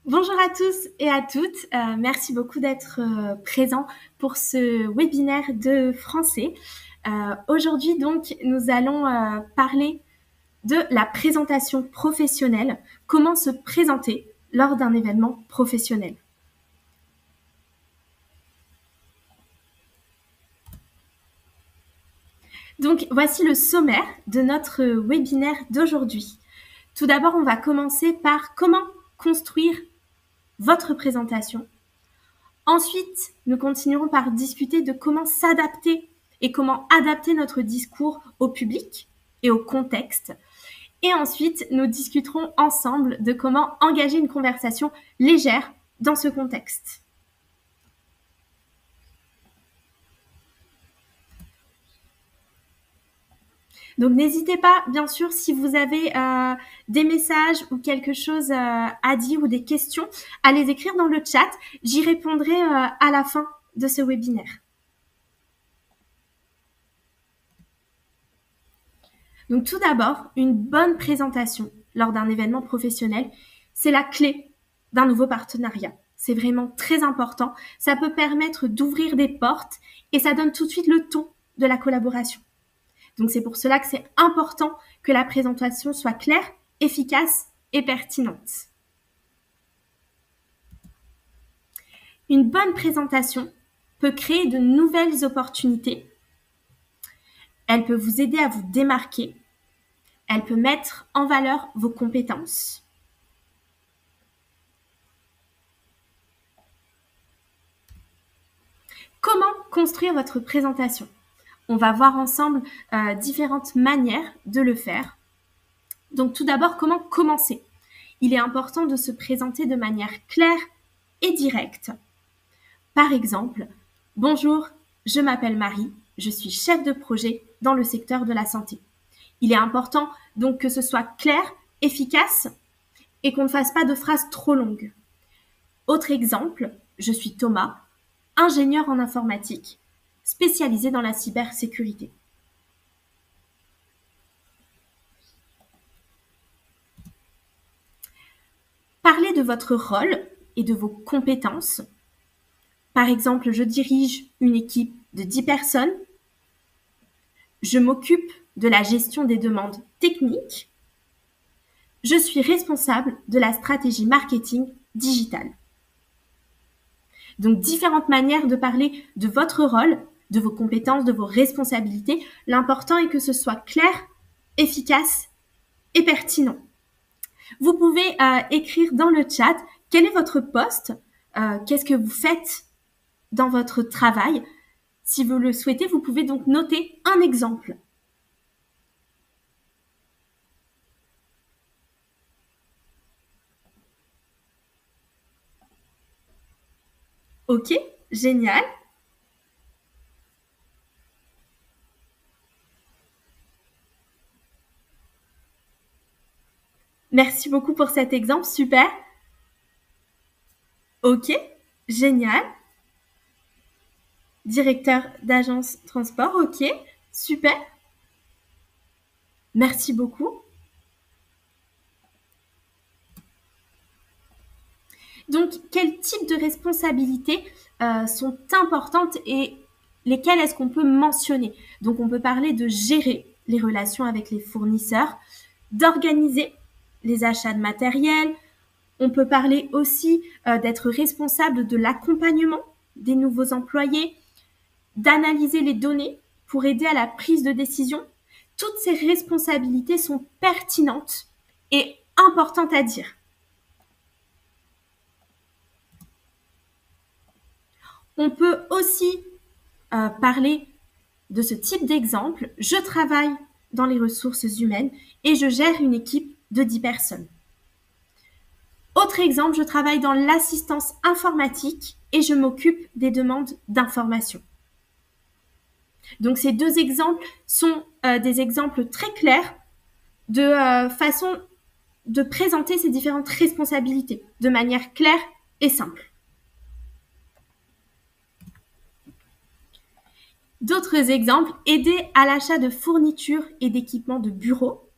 Bonjour à tous et à toutes. Merci beaucoup d'être présents pour ce webinaire de français. Aujourd'hui, donc, nous allons parler de la présentation professionnelle. Comment se présenter lors d'un événement professionnel. Donc, voici le sommaire de notre webinaire d'aujourd'hui. Tout d'abord, on va commencer par comment construire votre présentation. Ensuite, nous continuerons par discuter de comment s'adapter et comment adapter notre discours au public et au contexte. Et ensuite, nous discuterons ensemble de comment engager une conversation légère dans ce contexte. Donc n'hésitez pas, bien sûr, si vous avez des messages ou quelque chose à dire ou des questions, à les écrire dans le chat. J'y répondrai à la fin de ce webinaire. Donc tout d'abord, une bonne présentation lors d'un événement professionnel, c'est la clé d'un nouveau partenariat. C'est vraiment très important. Ça peut permettre d'ouvrir des portes et ça donne tout de suite le ton de la collaboration. Donc c'est pour cela que c'est important que la présentation soit claire, efficace et pertinente. Une bonne présentation peut créer de nouvelles opportunités. Elle peut vous aider à vous démarquer. Elle peut mettre en valeur vos compétences. Comment construire votre présentation? On va voir ensemble différentes manières de le faire. Donc tout d'abord, comment commencer? Il est important de se présenter de manière claire et directe. Par exemple, bonjour, je m'appelle Marie, je suis chef de projet dans le secteur de la santé. Il est important donc que ce soit clair, efficace et qu'on ne fasse pas de phrases trop longues. Autre exemple, je suis Thomas, ingénieur en informatique, spécialisé dans la cybersécurité. Parlez de votre rôle et de vos compétences. Par exemple, je dirige une équipe de 10 personnes. Je m'occupe de la gestion des demandes techniques. Je suis responsable de la stratégie marketing digitale. Donc, différentes manières de parler de votre rôle, de vos compétences, de vos responsabilités. L'important est que ce soit clair, efficace et pertinent. Vous pouvez écrire dans le chat quel est votre poste, qu'est-ce que vous faites dans votre travail. Si vous le souhaitez, vous pouvez donc noter un exemple. Ok, génial. Merci beaucoup pour cet exemple, super. Ok, génial. Directeur d'agence transport, ok, super. Merci beaucoup. Donc, quel type de responsabilités sont importantes et lesquelles est-ce qu'on peut mentionner? Donc, on peut parler de gérer les relations avec les fournisseurs, d'organiser les achats de matériel. On peut parler aussi d'être responsable de l'accompagnement des nouveaux employés, d'analyser les données pour aider à la prise de décision. Toutes ces responsabilités sont pertinentes et importantes à dire. On peut aussi parler de ce type d'exemple. Je travaille dans les ressources humaines et je gère une équipe de 10 personnes. Autre exemple, je travaille dans l'assistance informatique et je m'occupe des demandes d'information. Donc ces deux exemples sont des exemples très clairs de façon de présenter ces différentes responsabilités de manière claire et simple. D'autres exemples, aider à l'achat de fournitures et d'équipements de bureau,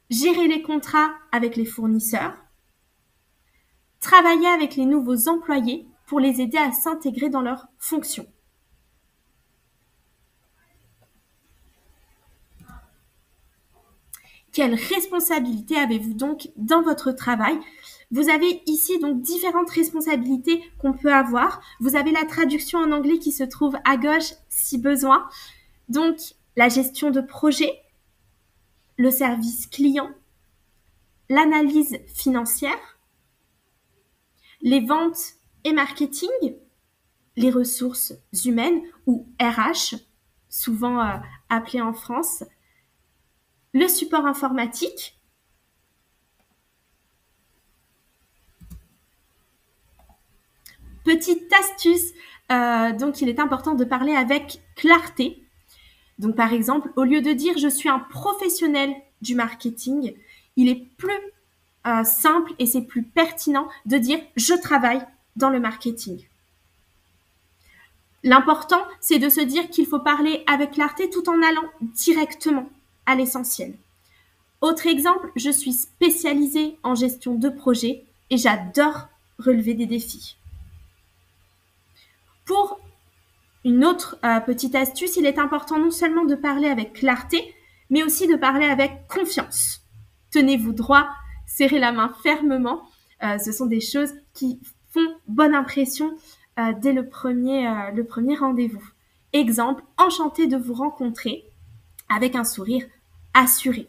gérer les contrats avec les fournisseurs, Travailler avec les nouveaux employés pour les aider à s'intégrer dans leurs fonctions. Quelle responsabilité avez-vous donc dans votre travail? Vous avez ici donc différentes responsabilités qu'on peut avoir. Vous avez la traduction en anglais qui se trouve à gauche si besoin. Donc, la gestion de projet, le service client, l'analyse financière, les ventes et marketing, les ressources humaines ou RH, souvent appelé en France, le support informatique, petite astuce, donc il est important de parler avec clarté. Donc par exemple, au lieu de dire je suis un professionnel du marketing, il est plus simple et c'est plus pertinent de dire je travaille dans le marketing. L'important, c'est de se dire qu'il faut parler avec clarté tout en allant directement à l'essentiel. Autre exemple, je suis spécialisée en gestion de projet et j'adore relever des défis. Pour une autre petite astuce, il est important non seulement de parler avec clarté, mais aussi de parler avec confiance. Tenez-vous droit, serrez la main fermement. Ce sont des choses qui font bonne impression dès le premier rendez-vous. Exemple, enchanté de vous rencontrer avec un sourire assuré.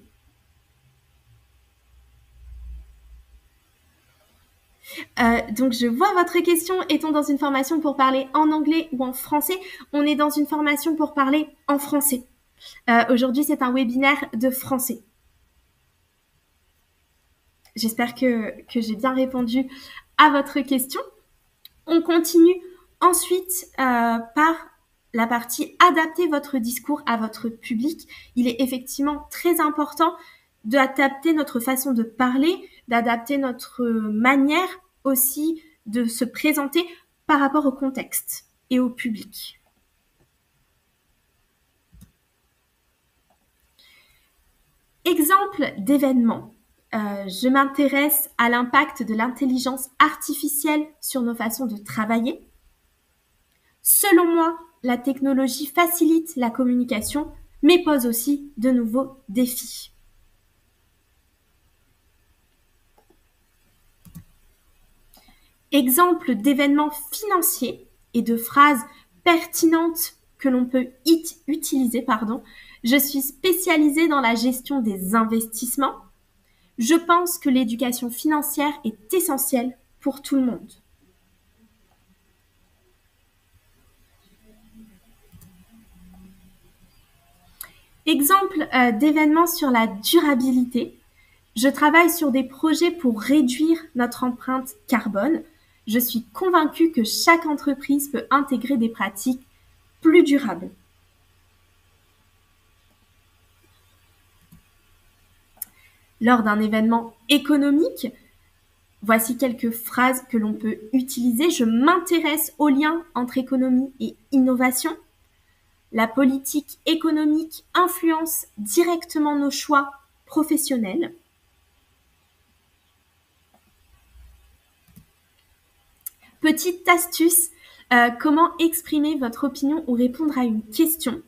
Donc je vois votre question, est-on dans une formation pour parler en anglais ou en français? On est dans une formation pour parler en français. Aujourd'hui, c'est un webinaire de français. J'espère que j'ai bien répondu à votre question. On continue ensuite par la partie adapter votre discours à votre public. Il est effectivement très important d'adapter notre façon de parler, d'adapter notre manière aussi de se présenter par rapport au contexte et au public. Exemple d'événement. Je m'intéresse à l'impact de l'intelligence artificielle sur nos façons de travailler. Selon moi, la technologie facilite la communication, mais pose aussi de nouveaux défis. Exemple d'événements financiers et de phrases pertinentes que l'on peut utiliser. Je suis spécialisée dans la gestion des investissements. Je pense que l'éducation financière est essentielle pour tout le monde. Exemple d'événements sur la durabilité. Je travaille sur des projets pour réduire notre empreinte carbone. Je suis convaincue que chaque entreprise peut intégrer des pratiques plus durables. Lors d'un événement économique, voici quelques phrases que l'on peut utiliser. Je m'intéresse aux liens entre économie et innovation. La politique économique influence directement nos choix professionnels. Petite astuce, comment exprimer votre opinion ou répondre à une question.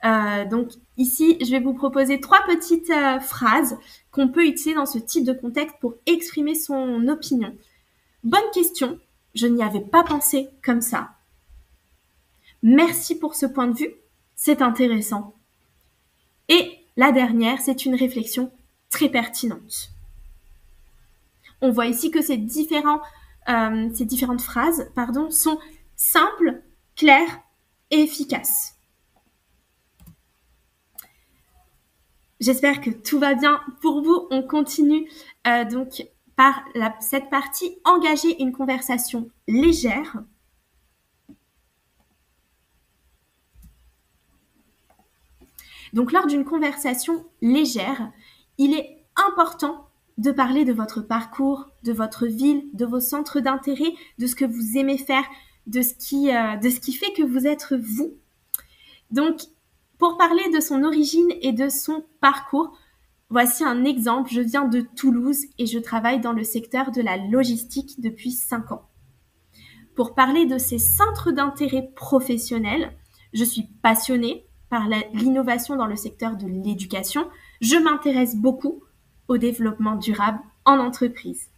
Donc ici, je vais vous proposer 3 petites phrases qu'on peut utiliser dans ce type de contexte pour exprimer son opinion. Bonne question, je n'y avais pas pensé comme ça. Merci pour ce point de vue, c'est intéressant. Et la dernière, c'est une réflexion très pertinente. On voit ici que ces différentes phrases sont simples, claires et efficaces. J'espère que tout va bien pour vous. On continue donc par cette partie, engager une conversation légère. Donc lors d'une conversation légère, il est important de parler de votre parcours, de votre ville, de vos centres d'intérêt, de ce que vous aimez faire, de ce qui fait que vous êtes vous. Donc, pour parler de son origine et de son parcours, Voici un exemple. Je viens de Toulouse et je travaille dans le secteur de la logistique depuis 5 ans. Pour parler de ces centres d'intérêt professionnels, je suis passionnée par l'innovation dans le secteur de l'éducation. Je m'intéresse beaucoup au développement durable en entreprise.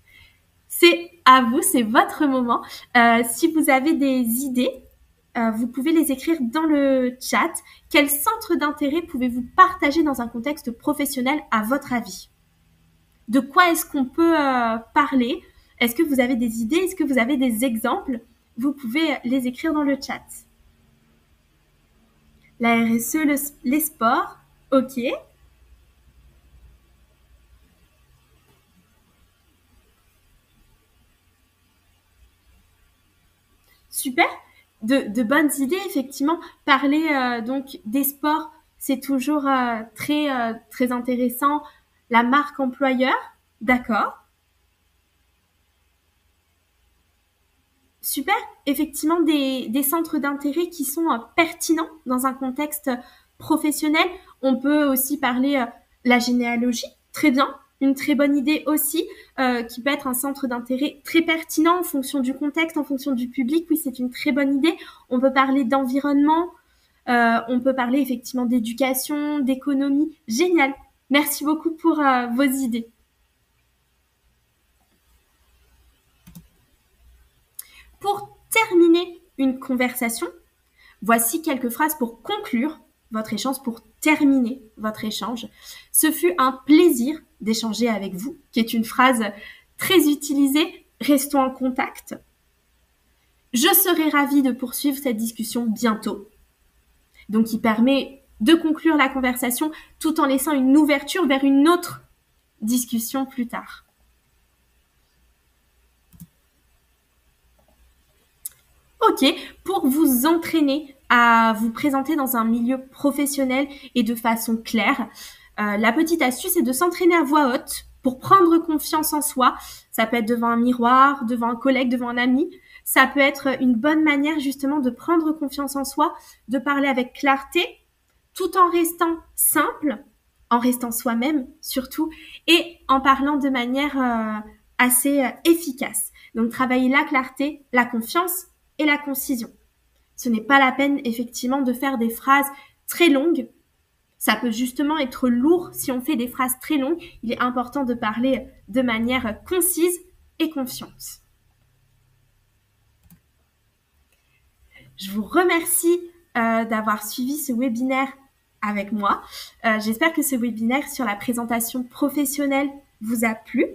C'est à vous, c'est votre moment. Si vous avez des idées, vous pouvez les écrire dans le chat. Quel centre d'intérêt pouvez-vous partager dans un contexte professionnel à votre avis? De quoi est-ce qu'on peut parler? Est-ce que vous avez des idées? Est-ce que vous avez des exemples? Vous pouvez les écrire dans le chat. La RSE, les sports, ok. Super, de bonnes idées, effectivement. Parler donc des sports, c'est toujours très intéressant. La marque employeur, d'accord. Super, effectivement, des centres d'intérêt qui sont pertinents dans un contexte professionnel. On peut aussi parler la généalogie, très bien, une très bonne idée aussi, qui peut être un centre d'intérêt très pertinent en fonction du contexte, en fonction du public. Oui, c'est une très bonne idée. On peut parler d'environnement, on peut parler effectivement d'éducation, d'économie. Génial. Merci beaucoup pour vos idées. Pour terminer une conversation, voici quelques phrases pour conclure votre échange, pour terminer votre échange. Ce fut un plaisir d'échanger avec vous, qui est une phrase très utilisée. Restons en contact. Je serai ravie de poursuivre cette discussion bientôt. Donc, il permet de conclure la conversation tout en laissant une ouverture vers une autre discussion plus tard. Ok, pour vous entraîner à vous présenter dans un milieu professionnel et de façon claire, la petite astuce est de s'entraîner à voix haute pour prendre confiance en soi. Ça peut être devant un miroir, devant un collègue, devant un ami. Ça peut être une bonne manière justement de prendre confiance en soi, de parler avec clarté, tout en restant simple, en restant soi-même surtout, et en parlant de manière assez efficace. Donc travailler la clarté, la confiance et la concision. Ce n'est pas la peine effectivement de faire des phrases très longues. Ça peut justement être lourd si on fait des phrases très longues. Il est important de parler de manière concise et confiante. Je vous remercie d'avoir suivi ce webinaire avec moi. J'espère que ce webinaire sur la présentation professionnelle vous a plu.